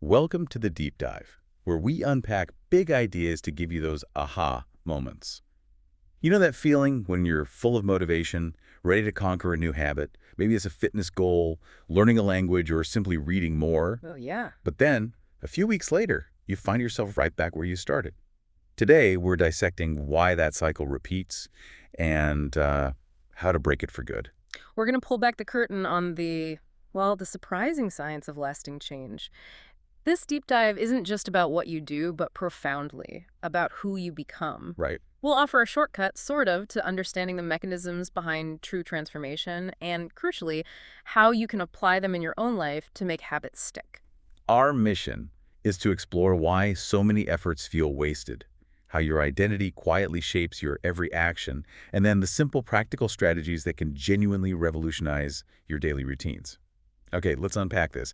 Welcome to the Deep Dive, where we unpack big ideas to give you those aha moments. You know that feeling when you're full of motivation, ready to conquer a new habit? Maybe it's a fitness goal, learning a language, or simply reading more. Oh, yeah. But then, a few weeks later, you find yourself right back where you started. Today, we're dissecting why that cycle repeats and how to break it for good. We're going to pull back the curtain on the surprising science of lasting change. This deep dive isn't just about what you do, but profoundly about who you become. Right. We'll offer a shortcut, sort of, to understanding the mechanisms behind true transformation and, crucially, how you can apply them in your own life to make habits stick. Our mission is to explore why so many efforts feel wasted, how your identity quietly shapes your every action, and then the simple practical strategies that can genuinely revolutionize your daily routines. Okay, let's unpack this.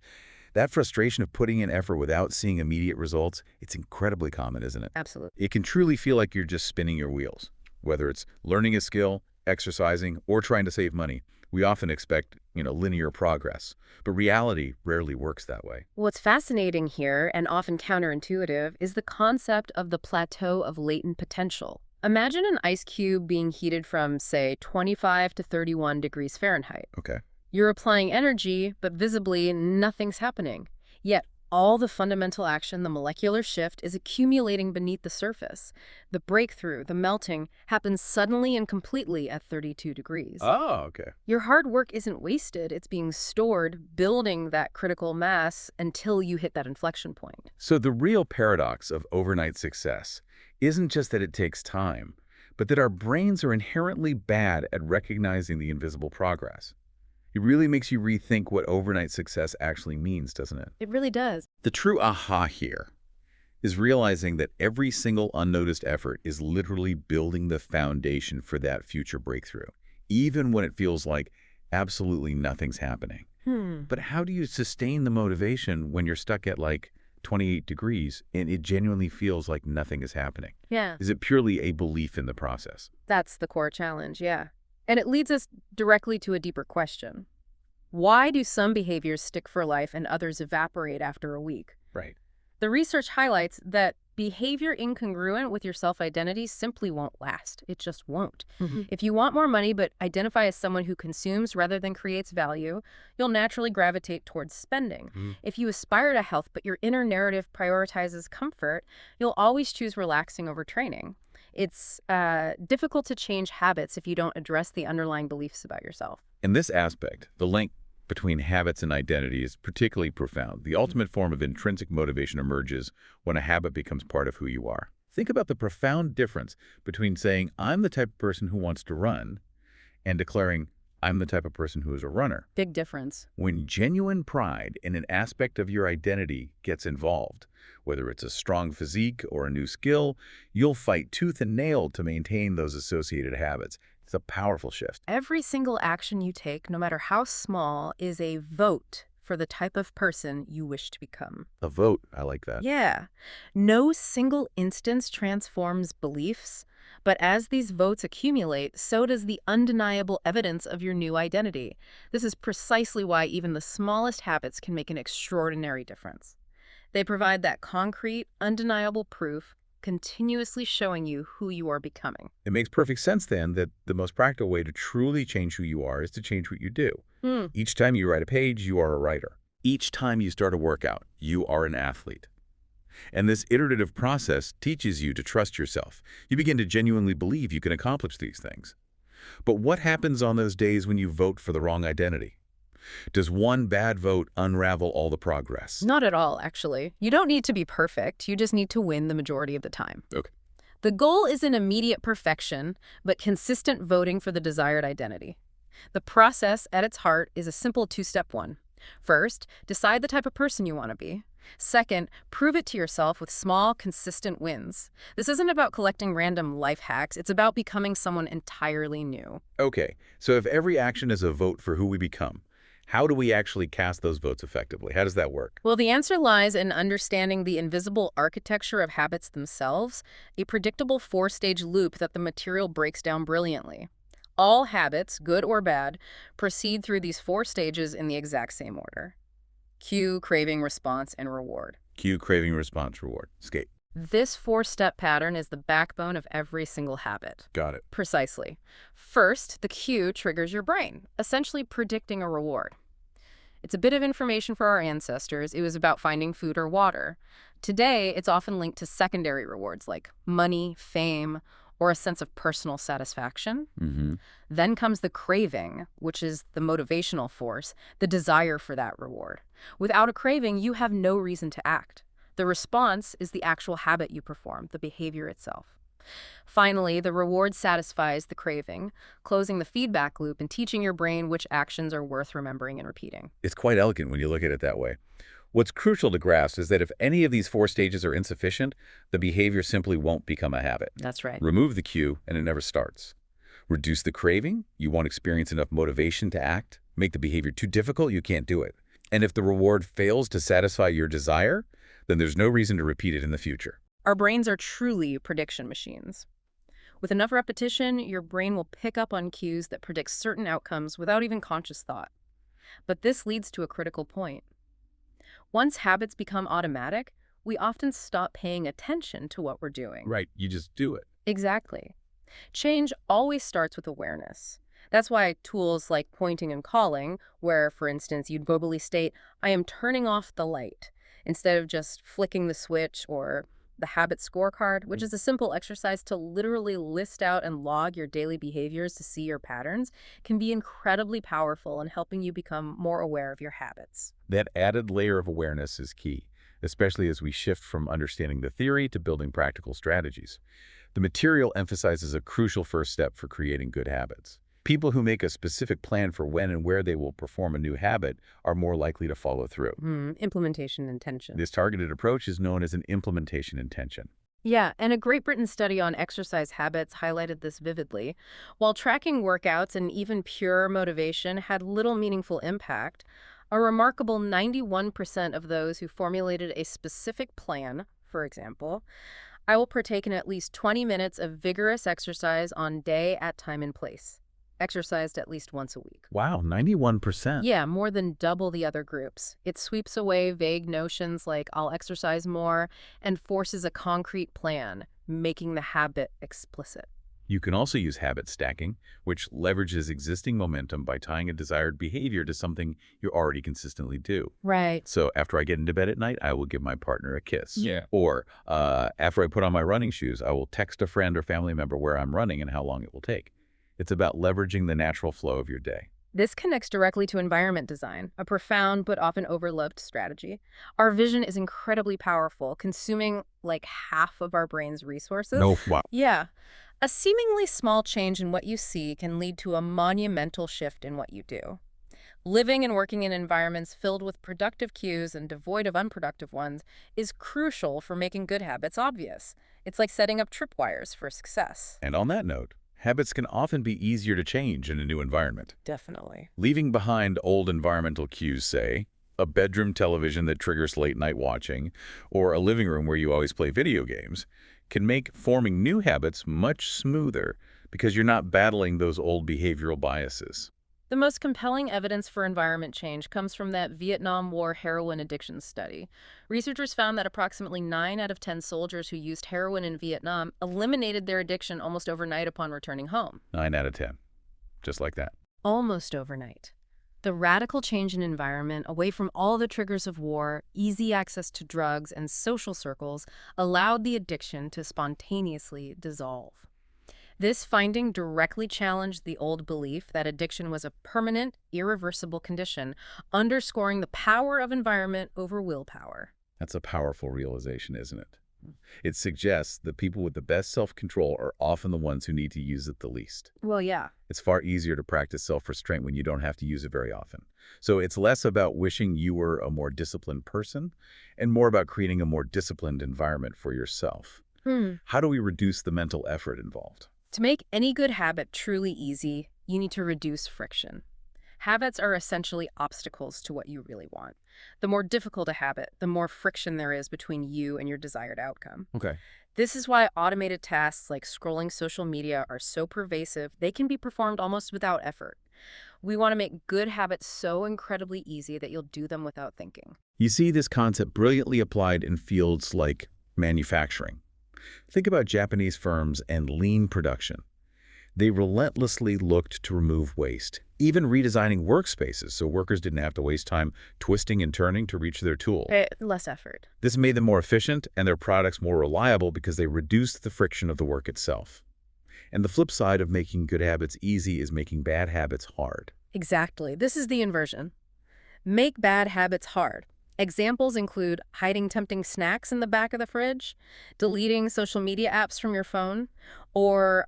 That frustration of putting in effort without seeing immediate results, it's incredibly common, isn't it? Absolutely. It can truly feel like you're just spinning your wheels. Whether it's learning a skill, exercising, or trying to save money, we often expect, linear progress. But reality rarely works that way. What's fascinating here, and often counterintuitive, is the concept of the plateau of latent potential. Imagine an ice cube being heated from, say, 25 to 31 degrees Fahrenheit. Okay. You're applying energy, but visibly nothing's happening. Yet all the fundamental action, the molecular shift, is accumulating beneath the surface. The breakthrough, the melting, happens suddenly and completely at 32 degrees. Oh, okay. Your hard work isn't wasted. It's being stored, building that critical mass until you hit that inflection point. So the real paradox of overnight success isn't just that it takes time, but that our brains are inherently bad at recognizing the invisible progress. It really makes you rethink what overnight success actually means, doesn't it? It really does. The true aha here is realizing that every single unnoticed effort is literally building the foundation for that future breakthrough, even when it feels like absolutely nothing's happening. But how do you sustain the motivation when you're stuck at 28 degrees and it genuinely feels like nothing is happening? Yeah. Is it purely a belief in the process? That's the core challenge, yeah. And it leads us directly to a deeper question. Why do some behaviors stick for life and others evaporate after a week? Right. The research highlights that behavior incongruent with your self-identity simply won't last. It just won't. If you want more money but identify as someone who consumes rather than creates value, you'll naturally gravitate towards spending. If you aspire to health but your inner narrative prioritizes comfort, you'll always choose relaxing over training. It's difficult to change habits if you don't address the underlying beliefs about yourself. In this aspect, the link between habits and identity is particularly profound. The ultimate form of intrinsic motivation emerges when a habit becomes part of who you are. Think about the profound difference between saying, I'm the type of person who wants to run, and declaring, I'm the type of person who is a runner. Big difference. When genuine pride in an aspect of your identity gets involved, whether it's a strong physique or a new skill, you'll fight tooth and nail to maintain those associated habits. It's a powerful shift. Every single action you take, no matter how small, is a vote for the type of person you wish to become. A vote, I like that. Yeah. No single instance transforms beliefs, but as these votes accumulate, so does the undeniable evidence of your new identity. This is precisely why even the smallest habits can make an extraordinary difference. They provide that concrete, undeniable proof, continuously showing you who you are becoming. It makes perfect sense then that the most practical way to truly change who you are is to change what you do. Each time you write a page, you are a writer. Each time you start a workout, you are an athlete. And this iterative process teaches you to trust yourself. You begin to genuinely believe you can accomplish these things. But what happens on those days when you vote for the wrong identity? Does one bad vote unravel all the progress? Not at all, actually. You don't need to be perfect. You just need to win the majority of the time. Okay. The goal isn't immediate perfection, but consistent voting for the desired identity. The process, at its heart, is a simple two-step one. First, decide the type of person you want to be. Second, prove it to yourself with small, consistent wins. This isn't about collecting random life hacks. It's about becoming someone entirely new. Okay, so if every action is a vote for who we become, how do we actually cast those votes effectively? How does that work? Well, the answer lies in understanding the invisible architecture of habits themselves, a predictable four-stage loop that the material breaks down brilliantly. All habits, good or bad, proceed through these four stages in the exact same order. Cue, craving, response, and reward. Cue, craving, response, reward. Escape. This four-step pattern is the backbone of every single habit. Got it. Precisely. First, the cue triggers your brain, essentially predicting a reward. It's a bit of information for our ancestors. It was about finding food or water. Today, it's often linked to secondary rewards like money, fame, or a sense of personal satisfaction. Then comes the craving, which is the motivational force, the desire for that reward. Without a craving, you have no reason to act. The response is the actual habit you perform, the behavior itself. Finally, the reward satisfies the craving, closing the feedback loop and teaching your brain which actions are worth remembering and repeating. It's quite elegant when you look at it that way. What's crucial to grasp is that if any of these four stages are insufficient, the behavior simply won't become a habit. That's right. Remove the cue, and it never starts. Reduce the craving, you won't experience enough motivation to act. Make the behavior too difficult, you can't do it. And if the reward fails to satisfy your desire, then there's no reason to repeat it in the future. Our brains are truly prediction machines. With enough repetition, your brain will pick up on cues that predict certain outcomes without even conscious thought. But this leads to a critical point. Once habits become automatic, we often stop paying attention to what we're doing. Right, you just do it. Exactly. Change always starts with awareness. That's why tools like pointing and calling, where, for instance, you'd verbally state, "I am turning off the light," instead of just flicking the switch, or the habit scorecard, which is a simple exercise to literally list out and log your daily behaviors to see your patterns, can be incredibly powerful in helping you become more aware of your habits. That added layer of awareness is key, especially as we shift from understanding the theory to building practical strategies. The material emphasizes a crucial first step for creating good habits. People who make a specific plan for when and where they will perform a new habit are more likely to follow through. Implementation intention. This targeted approach is known as an implementation intention. Yeah, and a Great Britain study on exercise habits highlighted this vividly. While tracking workouts and even pure motivation had little meaningful impact, a remarkable 91% of those who formulated a specific plan, for example, "I will partake in at least 20 minutes of vigorous exercise on day at time and place," exercised at least once a week. Wow, 91%. Yeah, more than double the other groups. It sweeps away vague notions like "I'll exercise more" and forces a concrete plan, making the habit explicit. You can also use habit stacking, which leverages existing momentum by tying a desired behavior to something you already consistently do. Right. So after I get into bed at night, I will give my partner a kiss. Yeah. Or after I put on my running shoes, I will text a friend or family member where I'm running and how long it will take. It's about leveraging the natural flow of your day. This connects directly to environment design, a profound but often overlooked strategy. Our vision is incredibly powerful, consuming like half of our brain's resources. Wow. Yeah. A seemingly small change in what you see can lead to a monumental shift in what you do. Living and working in environments filled with productive cues and devoid of unproductive ones is crucial for making good habits obvious. It's like setting up tripwires for success. And on that note, habits can often be easier to change in a new environment. Definitely. Leaving behind old environmental cues, say, a bedroom television that triggers late-night watching, or a living room where you always play video games, can make forming new habits much smoother because you're not battling those old behavioral biases. The most compelling evidence for environment change comes from that Vietnam War heroin addiction study. Researchers found that approximately 9 out of 10 soldiers who used heroin in Vietnam eliminated their addiction almost overnight upon returning home. 9 out of 10. Just like that. Almost overnight. The radical change in environment, away from all the triggers of war, easy access to drugs, and social circles, allowed the addiction to spontaneously dissolve. This finding directly challenged the old belief that addiction was a permanent, irreversible condition, underscoring the power of environment over willpower. That's a powerful realization, isn't it? It suggests that people with the best self-control are often the ones who need to use it the least. Well, yeah. It's far easier to practice self-restraint when you don't have to use it very often. So it's less about wishing you were a more disciplined person and more about creating a more disciplined environment for yourself. How do we reduce the mental effort involved? To make any good habit truly easy, you need to reduce friction. Habits are essentially obstacles to what you really want. The more difficult a habit, the more friction there is between you and your desired outcome. Okay. This is why automated tasks like scrolling social media are so pervasive, they can be performed almost without effort. We want to make good habits so incredibly easy that you'll do them without thinking. You see this concept brilliantly applied in fields like manufacturing. Think about Japanese firms and lean production. They relentlessly looked to remove waste, even redesigning workspaces so workers didn't have to waste time twisting and turning to reach their tool. Less effort. This made them more efficient and their products more reliable because they reduced the friction of the work itself. And the flip side of making good habits easy is making bad habits hard. Exactly. This is the inversion. Make bad habits hard. Examples include hiding tempting snacks in the back of the fridge, deleting social media apps from your phone, or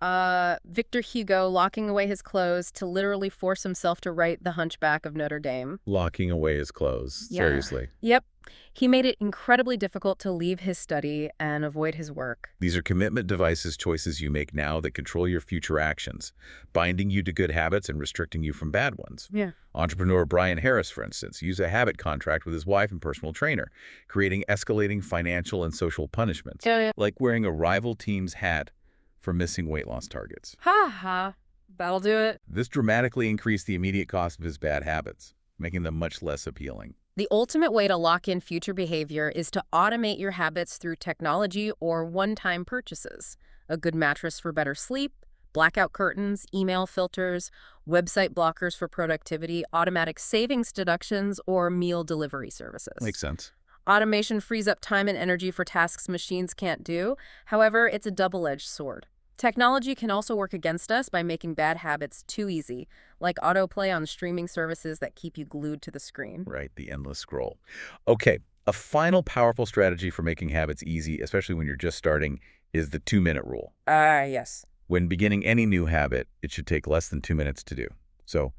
Victor Hugo locking away his clothes to literally force himself to write The Hunchback of Notre Dame. Locking away his clothes, Yeah. seriously. Yep. He made it incredibly difficult to leave his study and avoid his work. These are commitment devices, choices you make now that control your future actions, binding you to good habits and restricting you from bad ones. Yeah. Entrepreneur Brian Harris, for instance, used a habit contract with his wife and personal trainer, creating escalating financial and social punishments, like wearing a rival team's hat for missing weight loss targets. Ha ha. That'll do it. This dramatically increased the immediate cost of his bad habits, making them much less appealing. The ultimate way to lock in future behavior is to automate your habits through technology or one-time purchases. A good mattress for better sleep, blackout curtains, email filters, website blockers for productivity, automatic savings deductions, or meal delivery services. Makes sense. Automation frees up time and energy for tasks machines can't do. However, it's a double-edged sword. Technology can also work against us by making bad habits too easy, like autoplay on streaming services that keep you glued to the screen. Right, the endless scroll. Okay, a final powerful strategy for making habits easy, especially when you're just starting, is the 2-minute rule. Yes. When beginning any new habit, it should take less than 2 minutes to do. So,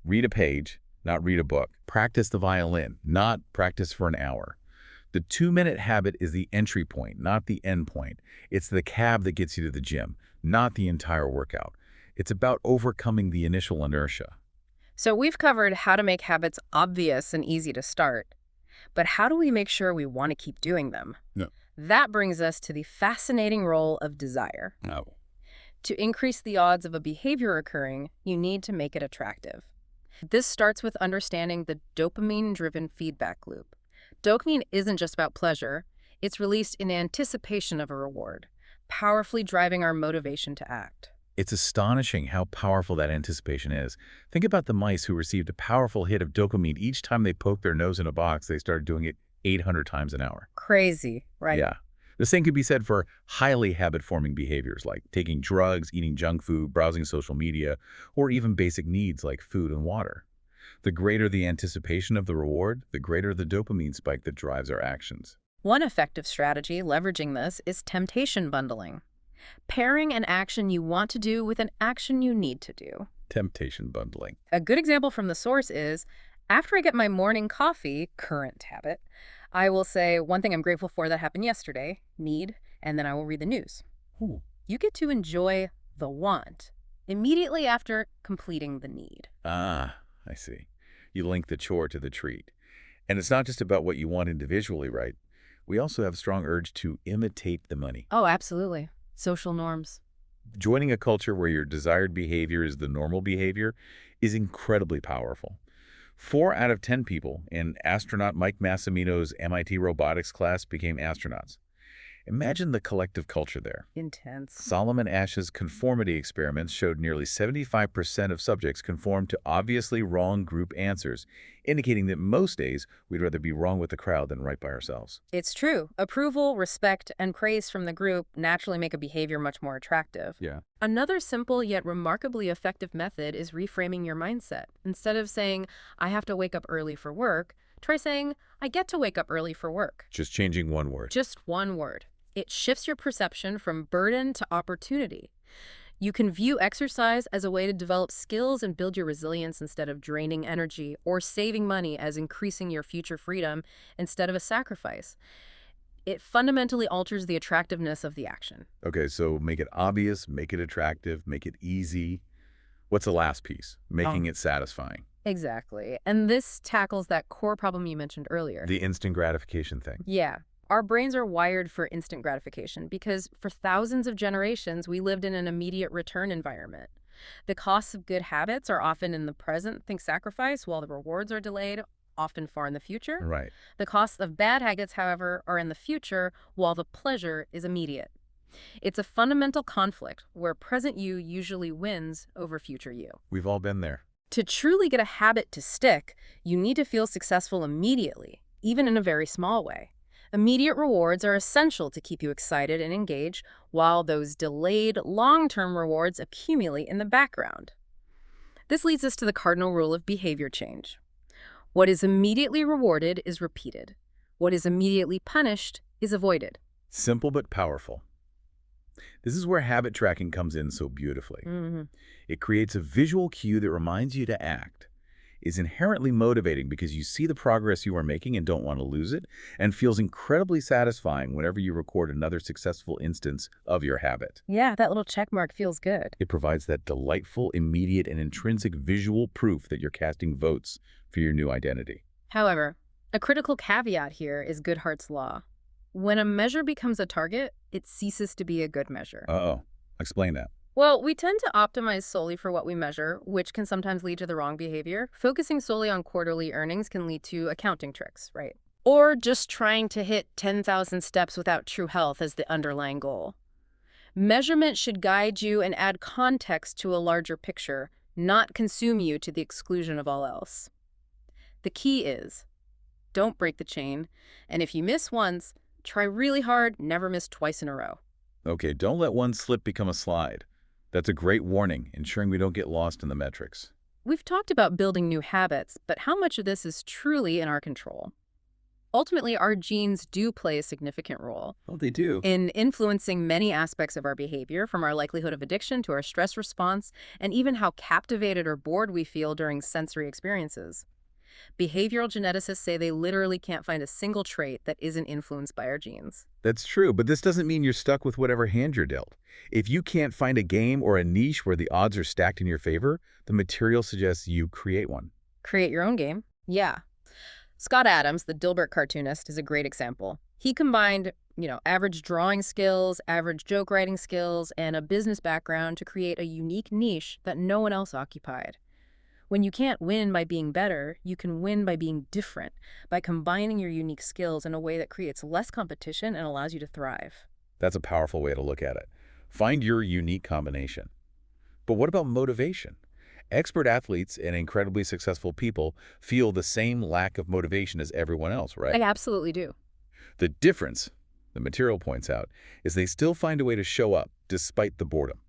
read a page, not read a book. Practice the violin, not practice for an hour. The 2-minute habit is the entry point, not the end point. It's the cab that gets you to the gym, not the entire workout. It's about overcoming the initial inertia. So we've covered how to make habits obvious and easy to start. But how do we make sure we want to keep doing them? No. That brings us to the fascinating role of desire. No. To increase the odds of a behavior occurring, you need to make it attractive. This starts with understanding the dopamine-driven feedback loop. Dopamine isn't just about pleasure. It's released in anticipation of a reward, powerfully driving our motivation to act. It's astonishing how powerful that anticipation is. Think about the mice who received a powerful hit of dopamine each time they poked their nose in a box. They started doing it 800 times an hour. Crazy, right? Yeah. The same could be said for highly habit-forming behaviors like taking drugs, eating junk food, browsing social media, or even basic needs like food and water. The greater the anticipation of the reward, the greater the dopamine spike that drives our actions. One effective strategy leveraging this is temptation bundling. Pairing an action you want to do with an action you need to do. Temptation bundling. A good example from the source is, after I get my morning coffee, current habit, I will say one thing I'm grateful for that happened yesterday, need, and then I will read the news. Ooh. You get to enjoy the want immediately after completing the need. Ah, I see. You link the chore to the treat. And it's not just about what you want individually, right? We also have a strong urge to imitate the money. Oh, absolutely. Social norms. Joining a culture where your desired behavior is the normal behavior is incredibly powerful. 4 out of 10 people in astronaut Mike Massimino's MIT robotics class became astronauts. Imagine the collective culture there. Intense. Solomon Asch's conformity experiments showed nearly 75% of subjects conformed to obviously wrong group answers, indicating that most days we'd rather be wrong with the crowd than right by ourselves. It's true. Approval, respect, and praise from the group naturally make a behavior much more attractive. Yeah. Another simple yet remarkably effective method is reframing your mindset. Instead of saying, I have to wake up early for work, try saying, I get to wake up early for work. Just changing one word. Just one word. It shifts your perception from burden to opportunity. You can view exercise as a way to develop skills and build your resilience instead of draining energy, or saving money as increasing your future freedom instead of a sacrifice. It fundamentally alters the attractiveness of the action. Okay, so make it obvious, make it attractive, make it easy. What's the last piece? Making it satisfying. Exactly. And this tackles that core problem you mentioned earlier. The instant gratification thing. Yeah. Our brains are wired for instant gratification because for thousands of generations, we lived in an immediate return environment. The costs of good habits are often in the present, think sacrifice, while the rewards are delayed, often far in the future. Right. The costs of bad habits, however, are in the future, while the pleasure is immediate. It's a fundamental conflict where present you usually wins over future you. We've all been there. To truly get a habit to stick, you need to feel successful immediately, even in a very small way. Immediate rewards are essential to keep you excited and engaged, while those delayed, long-term rewards accumulate in the background. This leads us to the cardinal rule of behavior change. What is immediately rewarded is repeated. What is immediately punished is avoided. Simple but powerful. This is where habit tracking comes in so beautifully. It creates a visual cue that reminds you to act, is inherently motivating because you see the progress you are making and don't want to lose it, and feels incredibly satisfying whenever you record another successful instance of your habit. Yeah, that little check mark feels good. It provides that delightful, immediate, and intrinsic visual proof that you're casting votes for your new identity. However, a critical caveat here is Goodhart's law. When a measure becomes a target, it ceases to be a good measure. Uh-oh. Explain that. Well, we tend to optimize solely for what we measure, which can sometimes lead to the wrong behavior. Focusing solely on quarterly earnings can lead to accounting tricks, right? Or just trying to hit 10,000 steps without true health as the underlying goal. Measurement should guide you and add context to a larger picture, not consume you to the exclusion of all else. The key is, don't break the chain, and if you miss once, try really hard, never miss twice in a row. Okay, don't let one slip become a slide. That's a great warning, ensuring we don't get lost in the metrics. We've talked about building new habits, but how much of this is truly in our control? Ultimately, our genes do play a significant role. Oh, they do. In influencing many aspects of our behavior, from our likelihood of addiction to our stress response, and even how captivated or bored we feel during sensory experiences. Behavioral geneticists say they literally can't find a single trait that isn't influenced by our genes. That's true, but this doesn't mean you're stuck with whatever hand you're dealt. If you can't find a game or a niche where the odds are stacked in your favor, the material suggests you create one. Create your own game? Yeah. Scott Adams, the Dilbert cartoonist, is a great example. He combined, average drawing skills, average joke writing skills, and a business background to create a unique niche that no one else occupied. When you can't win by being better, you can win by being different, by combining your unique skills in a way that creates less competition and allows you to thrive. That's a powerful way to look at it. Find your unique combination. But what about motivation? Expert athletes and incredibly successful people feel the same lack of motivation as everyone else, right? I absolutely do. The difference, the material points out, is they still find a way to show up despite the boredom.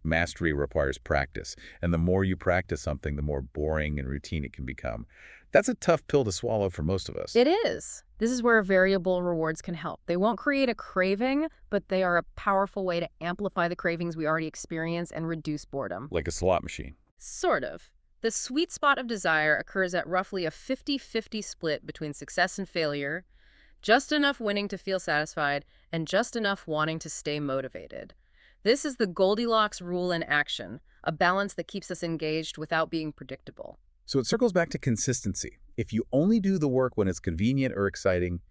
Mastery requires practice, and the more you practice something, the more boring and routine it can become. That's a tough pill to swallow for most of us. It is. This is where variable rewards can help. They won't create a craving, but they are a powerful way to amplify the cravings we already experience and reduce boredom. Like a slot machine. Sort of. The sweet spot of desire occurs at roughly a 50-50 split between success and failure, just enough winning to feel satisfied, and just enough wanting to stay motivated. This is the Goldilocks rule in action, a balance that keeps us engaged without being predictable. So it circles back to consistency. If you only do the work when it's convenient or exciting,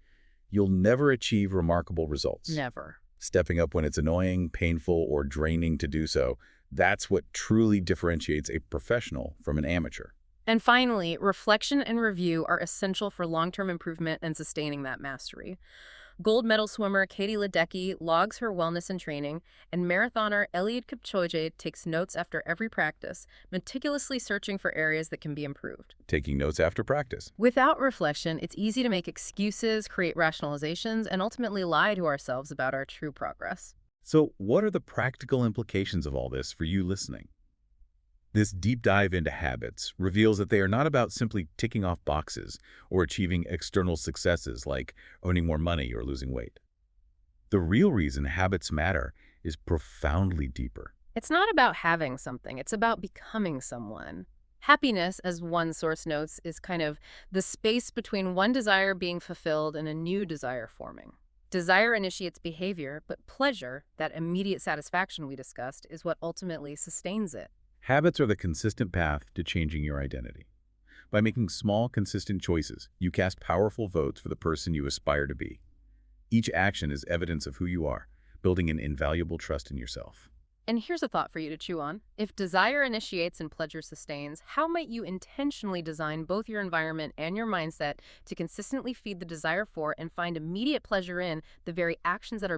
you'll never achieve remarkable results. Never. Stepping up when it's annoying, painful, or draining to do so, that's what truly differentiates a professional from an amateur. And finally, reflection and review are essential for long-term improvement and sustaining that mastery. Gold medal swimmer Katie Ledecky logs her wellness and training, and marathoner Eliud Kipchoge takes notes after every practice, meticulously searching for areas that can be improved. Taking notes after practice. Without reflection, it's easy to make excuses, create rationalizations, and ultimately lie to ourselves about our true progress. So what are the practical implications of all this for you listening? This deep dive into habits reveals that they are not about simply ticking off boxes or achieving external successes like earning more money or losing weight. The real reason habits matter is profoundly deeper. It's not about having something, it's about becoming someone. Happiness, as one source notes, is kind of the space between one desire being fulfilled and a new desire forming. Desire initiates behavior, but pleasure, that immediate satisfaction we discussed, is what ultimately sustains it. Habits are the consistent path to changing your identity. By making small, consistent choices, you cast powerful votes for the person you aspire to be. Each action is evidence of who you are, building an invaluable trust in yourself. And here's a thought for you to chew on. If desire initiates and pleasure sustains, how might you intentionally design both your environment and your mindset to consistently feed the desire for and find immediate pleasure in the very actions that are